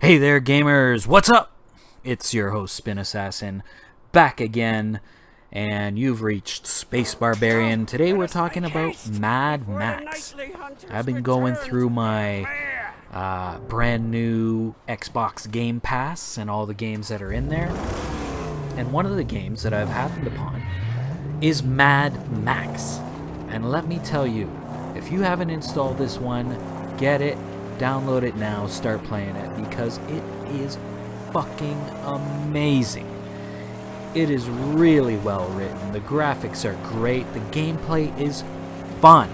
Hey there, gamers! What's up? It's your host, Spin Assassin, back again, and you've reached Space Barbarian. Today we're talking about Mad Max. I've been going through my brand new Xbox Game Pass and all the games that are in there, and one of the games that I've happened upon is Mad Max. And let me tell you, if you haven't installed this one, get it. Download it now, start playing it, because it is fucking amazing. It is really well written, the graphics are great, the gameplay is fun.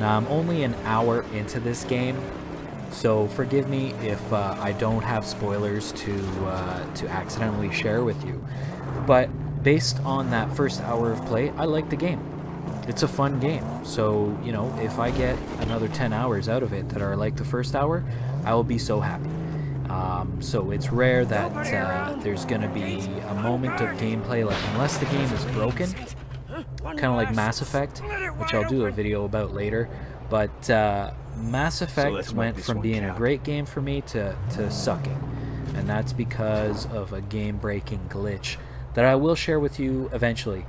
Now, I'm only an hour into this game, so forgive me if I don't have spoilers to accidentally share with you. But based on that first hour of play, I like the game. It's a fun game, so, you know, if I get another 10 hours out of it that are like the first hour, I will be so happy. So it's rare that there's going to be a moment of gameplay, like, unless the game is broken, kind of like Mass Effect, which I'll do a video about later, but Mass Effect went from being a great game for me to sucking, and that's because of a game-breaking glitch that I will share with you eventually.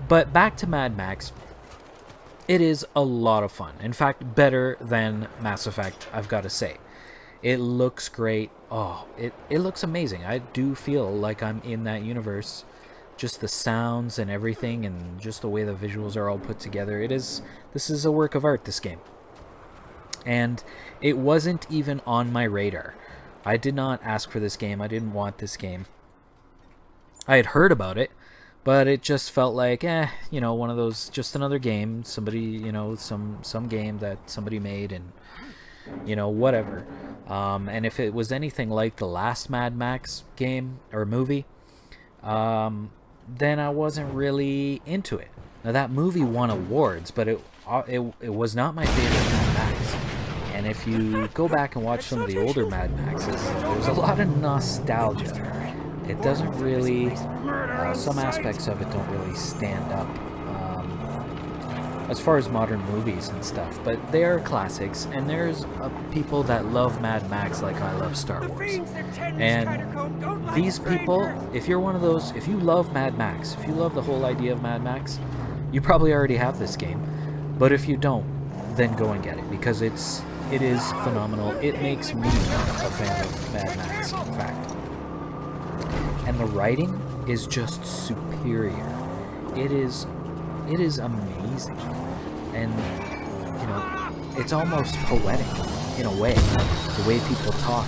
But back to Mad Max, it is a lot of fun. In fact, better than Mass Effect, I've got to say. It looks great. Oh, it looks amazing. I do feel like I'm in that universe. Just the sounds and everything, and just the way the visuals are all put together. This is a work of art, this game. And it wasn't even on my radar. I did not ask for this game. I didn't want this game. I had heard about it, but it just felt like, you know, one of those, just another game, somebody, you know, some game that somebody made, and, you know, whatever. And if it was anything like the last Mad Max game or movie, then I wasn't really into it. Now, that movie won awards, but it was not my favorite Mad Max. And if you go back and watch some of the older Mad Maxes, there's a lot of nostalgia. It doesn't really, some aspects of it don't really stand up as far as modern movies and stuff, but they are classics, and there's people that love Mad Max like I love Star Wars. And these people, if you're one of those, if you love Mad Max, if you love the whole idea of Mad Max, you probably already have this game. But if you don't, then go and get it, because it is phenomenal. It makes me a fan of Mad Max, in fact. And the writing is just superior. It is amazing. And, you know, it's almost poetic in a way. The way people talk,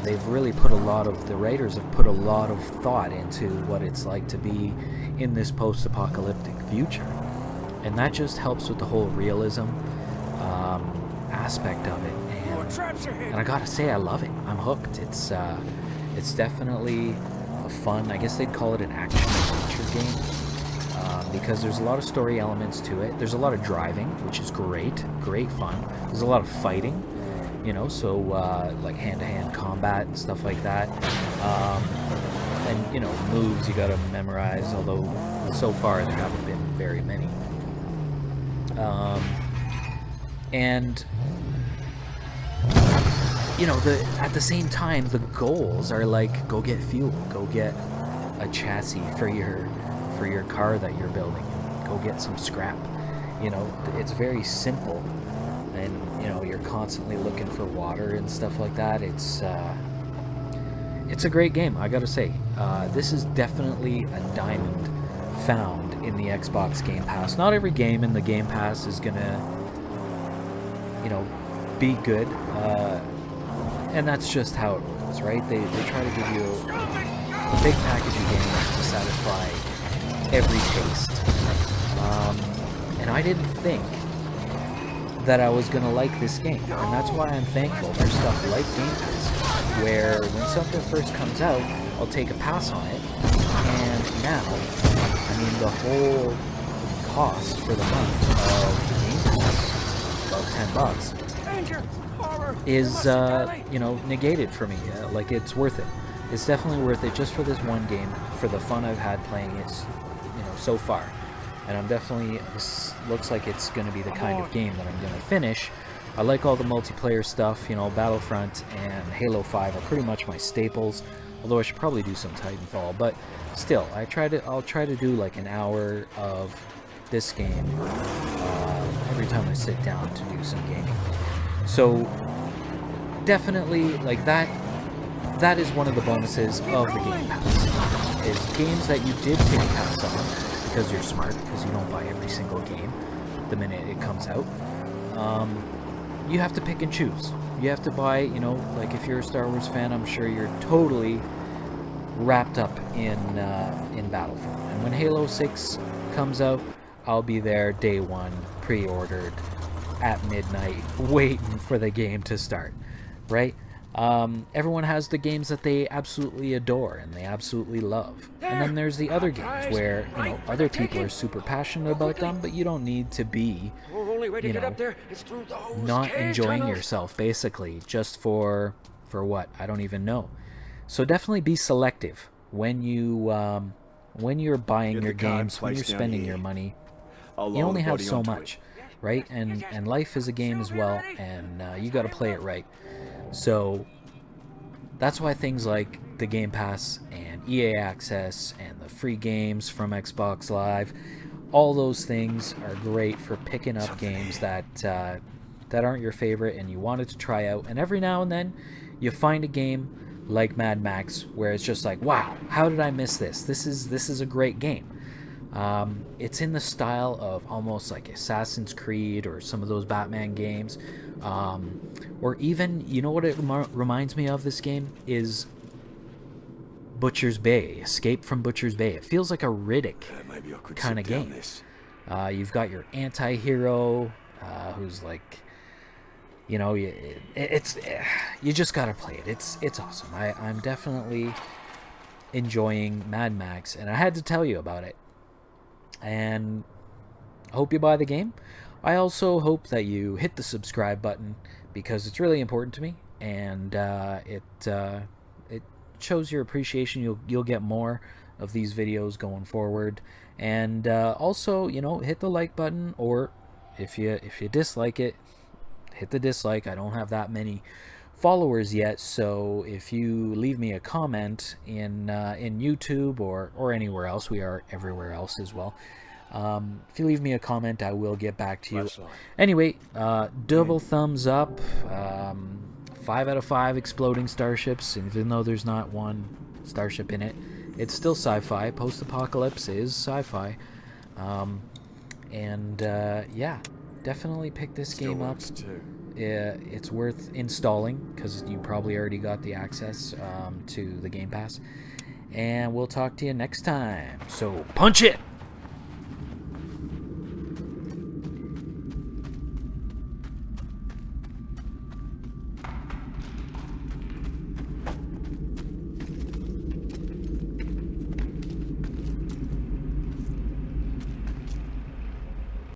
they've really put the writers have put a lot of thought into what it's like to be in this post-apocalyptic future. And that just helps with the whole realism aspect of it. And I gotta say, I love it. I'm hooked. It's definitely fun. I guess they'd call it an action-adventure game, because there's a lot of story elements to it. There's a lot of driving, which is great fun. There's a lot of fighting, you know, so like hand-to-hand combat and stuff like that. And, you know, moves you gotta memorize, although so far there haven't been very many. And, you know, at the same time, the goals are like, go get fuel, go get a chassis for your car that you're building, go get some scrap. You know, it's very simple, and, you know, you're constantly looking for water and stuff like that. It's a great game, I gotta say. This is definitely a diamond found in the Xbox Game Pass. Not every game in the Game Pass is gonna, you know, be good. And that's just how it rolls, right? They try to give you a big package of games to satisfy every taste. And I didn't think that I was going to like this game. And that's why I'm thankful for stuff like Game Pass, where when something first comes out, I'll take a pass on it. And now, I mean, the whole cost for the month of the Game Pass, about $10, is you know, negated for me. Like, it's worth it. It's definitely worth it just for this one game, for the fun I've had playing it, you know, so far. And I'm definitely, this looks like it's going to be the kind of game that I'm going to finish I like all the multiplayer stuff. You know, Battlefront and Halo 5 are pretty much my staples. Although I should probably do some Titanfall, but still, I'll try to do like an hour of this game every time I sit down to do some gaming. So definitely, like that is one of the bonuses of the Game Pass, is games that you did pick pass on because you're smart, because you don't buy every single game the minute it comes out. You have to pick and choose. You have to buy, you know, like if you're a Star Wars fan, I'm sure you're totally wrapped up in Battlefront. And when Halo 6 comes out, I'll be there day one, pre-ordered at midnight, waiting for the game to start, right? Everyone has the games that they absolutely adore and they absolutely love. And then there's the other games where, you know, other people are super passionate about them, but you don't need to be, you know, not enjoying yourself, basically, just for what? I don't even know. So definitely be selective when you're buying your games, when you're spending your money. You only have so much, right? And life is a game as well, and you got to play it right. So that's why things like the Game Pass and EA Access and the free games from Xbox Live, all those things are great for picking up games that aren't your favorite and you wanted to try out. And every now and then you find a game like Mad Max where it's just like, wow, how did I miss this? This is a great game. It's in the style of almost like Assassin's Creed or some of those Batman games, or even, you know what it reminds me of, this game is Butcher's Bay, Escape from Butcher's Bay. It feels like a Riddick kind of game. You've got your anti-hero who's like, you know, you just gotta play it. It's awesome. I'm definitely enjoying Mad Max, and I had to tell you about it. And I hope you buy the game. I also hope that you hit the subscribe button because it's really important to me, and it shows your appreciation. You'll get more of these videos going forward. And also, you know, hit the like button, or if you dislike it, hit the dislike. I don't have that many followers yet, so if you leave me a comment in YouTube or anywhere else, we are everywhere else as well. If you leave me a comment, I will get back to you. Anyway, double thumbs up. 5 out of 5 exploding starships, even though there's not one starship in it. It's still sci-fi. Post-apocalypse is sci-fi. Yeah, definitely pick this game up. It's worth installing because you probably already got the access to the Game Pass. And we'll talk to you next time. So punch it!